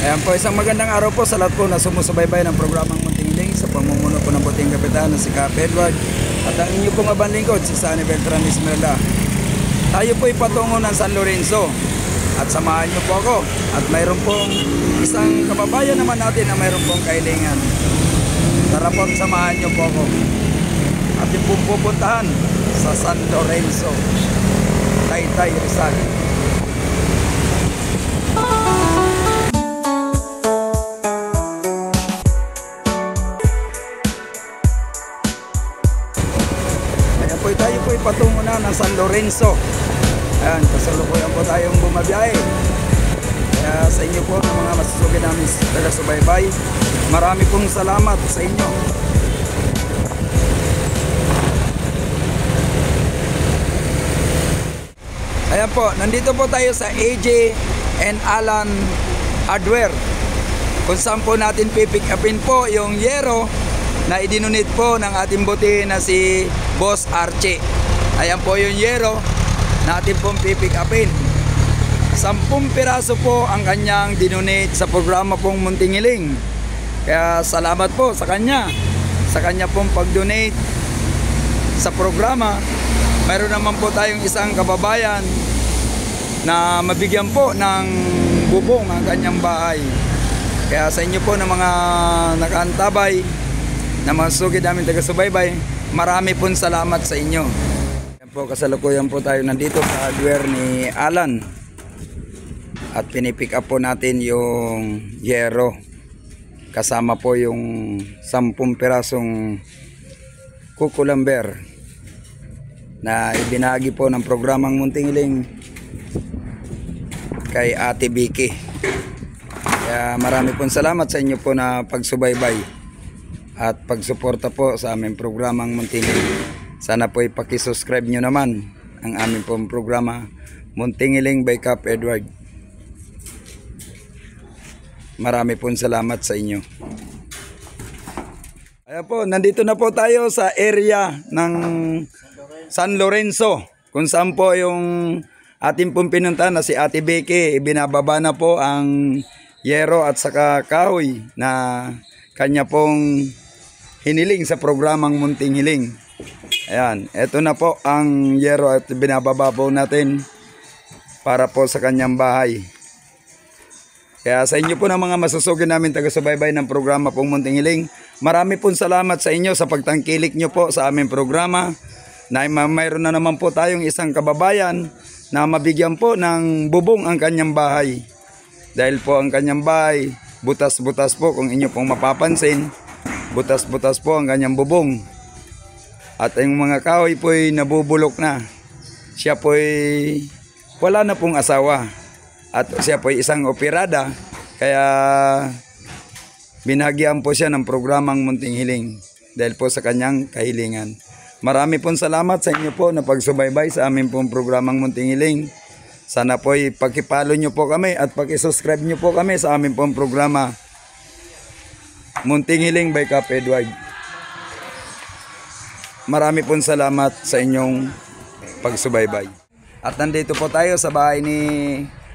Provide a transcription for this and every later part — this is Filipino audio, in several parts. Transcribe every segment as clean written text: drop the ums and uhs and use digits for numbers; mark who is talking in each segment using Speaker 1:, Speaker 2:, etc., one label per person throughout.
Speaker 1: Ayan po, isang magandang araw po sa lahat po na sumusubaybay ng programang Munting Hiling sa pamumuno po ng Buting Kapitan na si Cap Edward at ang inyo pong abang lingkod si Sunny Beltran Ismerda. Tayo po ipatungo ng San Lorenzo at samahan nyo po ako at mayroon pong isang kababayan naman natin na mayroon pong kahilingan. Tara po, samahan nyo po ako at yung pong pupuntahan sa San Lorenzo, Taytay, Rizal. Tayo po ipatungo na ng San Lorenzo. Ayan, kasalukuyan po tayong bumabiyahe. Kaya sa inyo po ng mga masusugi namin taga-subaybay, marami pong salamat sa inyo. Ayan po, nandito po tayo sa AJ and Alan Hardware, kung saan po natin pipick upin po yung yero na idinunit po ng ating buti na si Boss Archie. Ayan po yung yero na ating pong pipick upin. 10 piraso po ang kanyang dinunit sa programa pong Munting Hiling. Kaya salamat po sa kanya pong pag-donate sa programa. Mayroon naman po tayong isang kababayan na mabigyan po ng bubong ang kanyang bahay. Kaya sa inyo po ng mga nakaantabay na masugid namin taga-subaybay, marami pong salamat sa inyo. Yan po, kasalukuyan po tayo nandito sa hardware ni Alan at pinipick up po natin yung yero kasama po yung 10 pirasong kukulamber na ibinahagi po ng programang Munting Hiling kay Ate Vicky. Kaya marami pong salamat sa inyo po na pagsubaybay at pagsuporta po sa aming programang Munting Hiling. Sana po ipakisubscribe nyo naman ang aming pong programa Munting Hiling by Cap Edward. Marami pong salamat sa inyo. Ayan po, nandito na po tayo sa area ng San Lorenzo, kung saan po yung ating pong pinuntahan na si Ate Vicky. Binababa na po ang yero at saka kahoy na kanya pong hiniling sa programang Munting Hiling. Ayan, eto na po ang yero at binababa po natin para po sa kanyang bahay. Kaya sa inyo po ng mga masusugi namin taga-subaybay ng programa pong Munting Hiling, marami pong salamat sa inyo sa pagtangkilik nyo po sa aming programa. Na mayroon na naman po tayong isang kababayan na mabigyan po ng bubong ang kanyang bahay. Dahil po ang kanyang bahay, butas-butas po, kung inyo pong mapapansin, butas-butas po ang kanyang bubong. At yung mga kahoy po ay nabubulok na. Siya po ay wala na pong asawa. At siya po ay isang operada. Kaya binahagyan po siya ng programang Munting Hiling dahil po sa kanyang kahilingan. Marami pong salamat sa inyo po na pagsubaybay sa aming pong programang Munting Hiling. Sana po ipakipalo nyo po kami at pakisubscribe nyo po kami sa aming pong programa Munting Hiling by Cap Edward. Marami pong salamat sa inyong pagsubaybay. At nandito po tayo sa bahay ni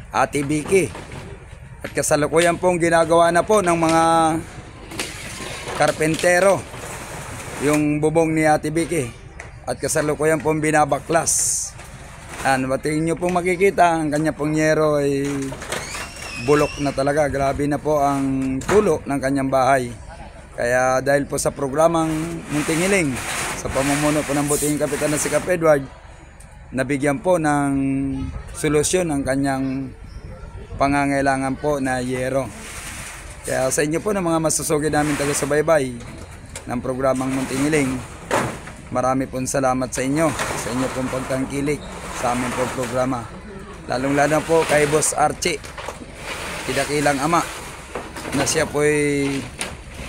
Speaker 1: Ate Vicky. At kasalukuyan pong ginagawa na po ng mga karpentero yung bubong ni Ate Vicky. At kasalukuyan pong binabaklas. Batiin nyo pong makikita, ang kanya pong yero ay bulok na talaga. Grabe na po ang tulo ng kanyang bahay. Kaya dahil po sa programang Munting Hiling, sa pamumuno po ng Buting Kapitan na si Cap Edward, nabigyan po ng solusyon ang kanyang pangangailangan po na yero. Kaya sa inyo po ng mga masusugi namin taga-subaybay ng programang Munting Hiling, marami pong salamat sa inyo pong pagtangkilik sa aming pong programa. Lalong-lalo po kay Boss Archie, kidakilang ama, na siya po ay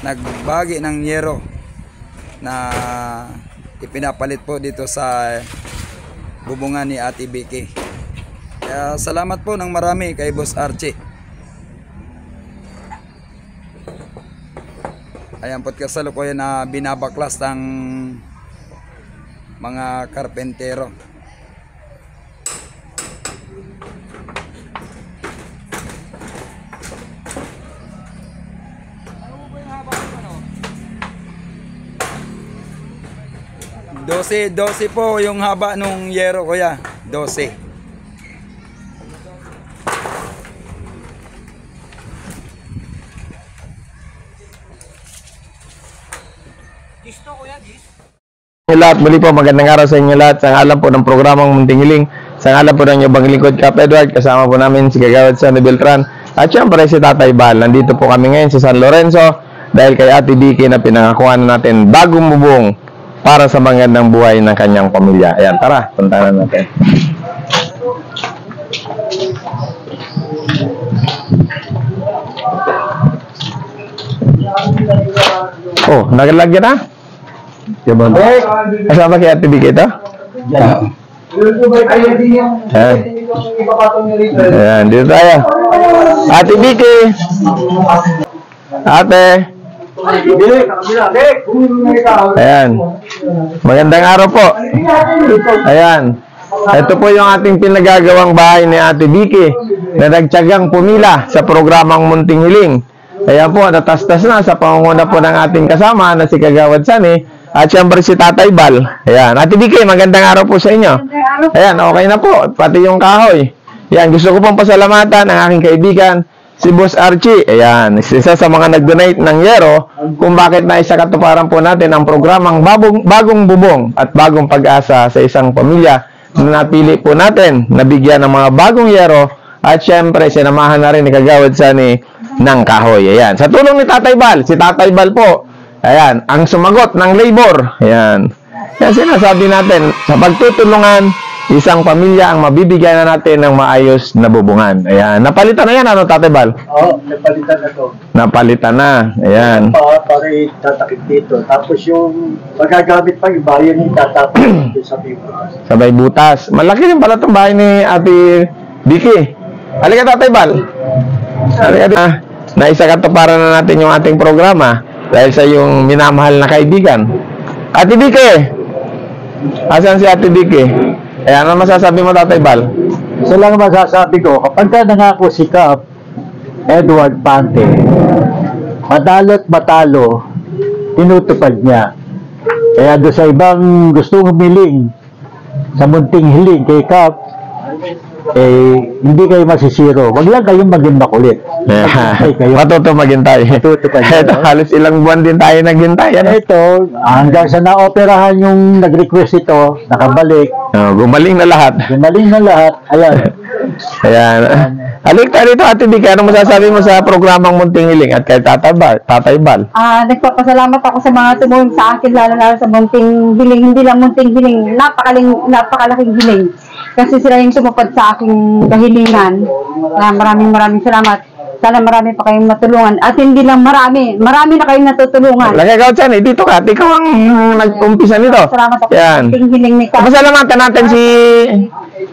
Speaker 1: nagbagi ng yero na ipinapalit po dito sa bubungan ni Ate Vicky. Kaya salamat po ng marami kay Boss Archie. Ayan po't kasalukuyan na binabaklas ng mga karpentero. 12 po yung haba nung yero, kuya. 12.
Speaker 2: Lahat, muli po magandang araw sa inyo lahat. Sa ngalan po ng programang Munting Hiling, sa ngalan po ng inyong Banglingkod Cap Edward, kasama po namin si Kagawad Sandy Beltran at syempre si Tatay Bal. Nandito po kami ngayon sa San Lorenzo dahil kay Ate Vicky na pinangakuan natin bagong bubong para sa magandang buhay ng kanyang pamilya. Ayan, tara, punta na natin. Oh, nagalagyan na? Diba? Kasama kay Ate Vicky ito? Ayan. Ayan, dito tayo. Ate Vicky! Ate! Ayan. Magandang araw po. Ayan. Ito po yung ating pinagagawang bahay ni Ate Vicky na nagtiyagang pumila sa programang Munting Hiling. Ayan po, natastas na sa pangunguna po ng ating kasama na si Kagawad Sani at siyempre si Tatay Bal. Ayan. Ate Vicky, magandang araw po sa inyo. Ayan, okay na po. Pati yung kahoy. Ayan, gusto ko pong pasalamatan ang aking kaibigan, si Boss Archie. Ayan, isa sa mga nag-donate ng yero kung bakit na isa katuparan po natin ang programang bagong bubong at bagong pag-asa sa isang pamilya na napili po natin, nabigyan ng mga bagong yero at siyempre sinamahan na rin ni Kagawad Sani ng kahoy. Ayan, sa tulong ni Tatay Bal, si Tatay Bal po, ayan, ang sumagot ng labor. Ayan. Yan sinasabi natin, sa pagtutulungan, isang pamilya ang mabibigyan na natin ng maayos na bubungan. Ayan. Napalitan na yan, ano, Tatay Bal?
Speaker 3: Oo, napalitan na to.
Speaker 2: Napalitan na. Ayan.
Speaker 3: Para itatakip dito. Tapos yung magagamit pa yung bayan yung tatapos dito sa butas.
Speaker 2: Sabay butas. Malaki rin pala itong bahay ni Ate Vicky. Halika, Tatay Bal. Halika. Naisa katuparan na natin yung ating programa dahil sa yung minamahal na kaibigan. Ate Vicky! Asan si Ate Vicky? Ayan, ano masasabi mo, Tatay Bal?
Speaker 3: Isa lang masasabi ko, kapag ka nangako si Cap Edward Pante, matalo't matalo, tinutupad niya. Kaya doon sa ibang gustong humiling sa Munting Hiling kay Cap, hindi kayo masisiro. Wag lang kayong maging makulit.
Speaker 2: Matuto maghintay. Ito, halos ilang buwan din tayo naghintay. Ano?
Speaker 3: Ito, hanggang sa na-operahan yung nag-request ito, nakabalik.
Speaker 2: Gumaling na lahat.
Speaker 3: Gumaling na lahat. Ayan.
Speaker 2: Ayan. Halik tayo dito, Ate Vicky. Anong masasabi mo sa programang Munting Hiling at kay Tatay Bal?
Speaker 4: Nagpapasalamat ako sa mga tumulong sa akin, lalo sa Munting Hiling. Hindi lang Munting Hiling, napakalaking hiling. Kasi sila yung tumupad sa aking kahilingan. Maraming salamat. Sana marami pa kayong matulungan. At hindi lang marami na kayong natutulungan.
Speaker 2: Lagay ka, Chan. Dito ka. Ikaw ang nag-umpisa nito.
Speaker 4: Salamat ako sa Munting Hiling ni Kat.
Speaker 2: Pasalamatan natin si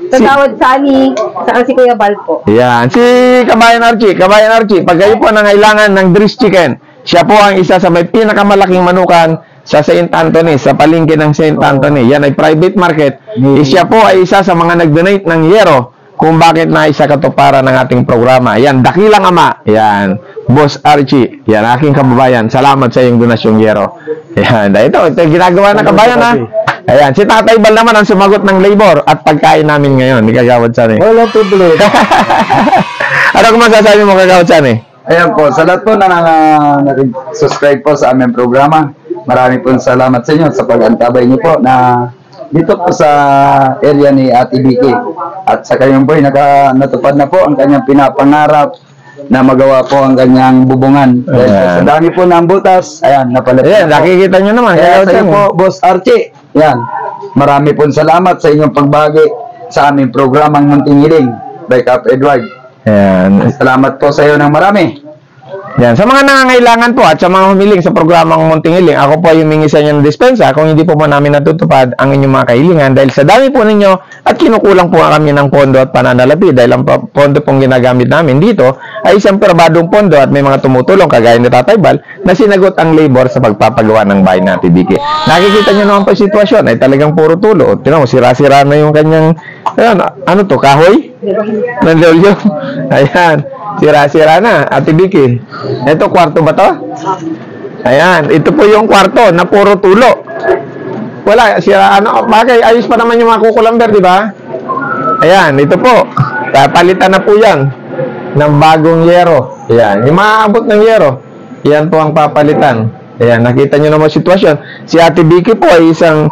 Speaker 4: Kagawad Sani, saka si Kuya Bal po.
Speaker 2: Yan. Si Kabayan Archie. Pag kayo po nangailangan ng Dries Chicken, siya po ang isa sa may pinakamalaking manukan sa St. Anthony, sa palengke ng St. Anthony. Yan ay private market. Siya po ay isa sa mga nag-donate ng yero kung bakit na isa katuparan ng ating programa. Yan, dakilang ama. Yan, Boss Archie. Yan, aking kababayan. Salamat sa iyong donasyong yero. Yan, ito ginagawa na kabayan, ha. Ayan, si Tatay Bal naman ang sumagot ng labor at pagkain namin ngayon. Ni Kagawad Sani.
Speaker 3: Wala tuloy.
Speaker 2: Ano kung masasabi mo, Kagawad Sani?
Speaker 1: Ayan po, sa lahat po na nag-subscribe po sa aming programa. Maraming po salamat sa inyo sa pag-antabay niyo po na dito po sa area ni Ate Vicky. At sa kanyang boy, natupad na po ang kanyang pinapangarap na magawa po ang kanyang bubungan. Dahil sa dami po ng butas, ayan, napalapit.
Speaker 2: Ayan, nakikita nyo naman.
Speaker 1: Kaya sa iyo po, Boss Archie. Yan. Marami po salamat sa inyong pagbagi sa aming programang Munting Hiling by Cap Edward.
Speaker 2: Ayan.
Speaker 1: Salamat po sa iyo ng marami.
Speaker 2: Yan. Sa mga nangangailangan po at sa mga humiling sa programang Munting Hiling, ako po ay humingi sa inyo ng dispensa kung hindi po namin natutupad ang inyong mga kahilingan dahil sa dami po ninyo at kinukulang po kami ng pondo at pananalapi dahil ang pondo pong ginagamit namin dito ay isang perbadong pondo at may mga tumutulong kagaya ni Tatay Bal na sinagot ang labor sa pagpapagawa ng bahay na Ate Vicky. Nakikita nyo naman po yung sitwasyon ay talagang puro tulo. Tinan mo, sira-sira na yung kanyang, ayan, ano to, kahoy? Nandolyo. Ayan. Sira-sira na, Ate Vicky. Ito, kwarto ba to? Ayan, ito po yung kwarto na puro tulo. wala, sira, bagay, ayos pa naman yung mga kukulamber, di ba? Ayan, ito po. Palitan na po yan ng bagong yero. Ayan, yung maaabot ng yero, yan po ang papalitan. Ayan, nakita nyo naman sitwasyon. Si Ate Vicky po ay isang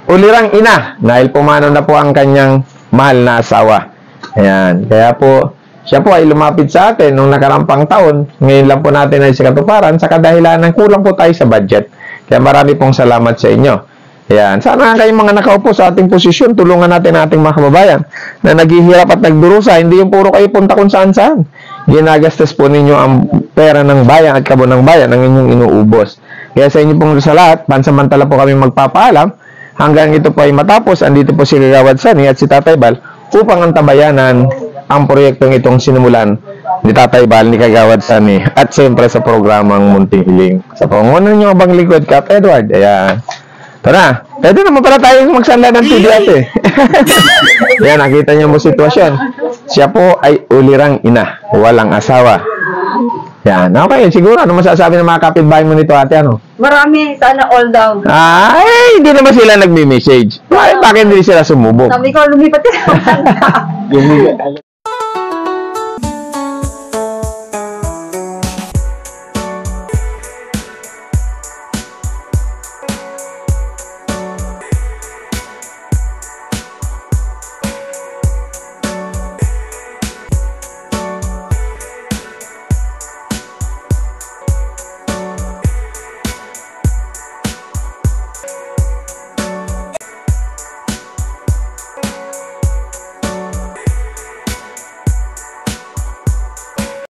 Speaker 2: ulirang ina dahil pumanaw na po ang kanyang mahal na asawa. Ayan, kaya po, siya po ay lumapit sa atin nung nakarampang taon. Ngayon lang po natin ay sa katuparan sa kadahilanan kulang po tayo sa budget. Kaya marami pong salamat sa inyo. Ayan. Sana kayong mga nakaupo sa ating posisyon, tulungan natin ang ating mga kababayan na naghihirap at nagdurusa. Hindi yung puro kayo punta kung saan-saan. Ginagastos po ninyo ang pera ng bayan at kabon ng bayan ang inyong inuubos. Kaya sa inyo pong sa lahat, pansamantala po kami magpapaalam. Hanggang ito po ay matapos, andito po si Kagawad Sani at si Tatay Bal upang antabayanan ang proyektong itong sinimulan ni Tatay Bal, ni Kagawad Sani at siyempre sa programang Munting Hiling. Sa pangunan nyo abang likod, Cap Edward. Ayan. Tara, pwede naman pala tayong magsanla ng TV ate. Yan, nakita niyo mo sitwasyon. Siya po ay ulirang ina, walang asawa. Yan, okay, siguro ano masasabi ng mga kapitbahay mo nito ate, ano?
Speaker 4: Marami, sana all down.
Speaker 2: Ay, hindi naman sila nagme-message. Bakit hindi sila sumubok?
Speaker 4: Sabi ko, lumipat ka.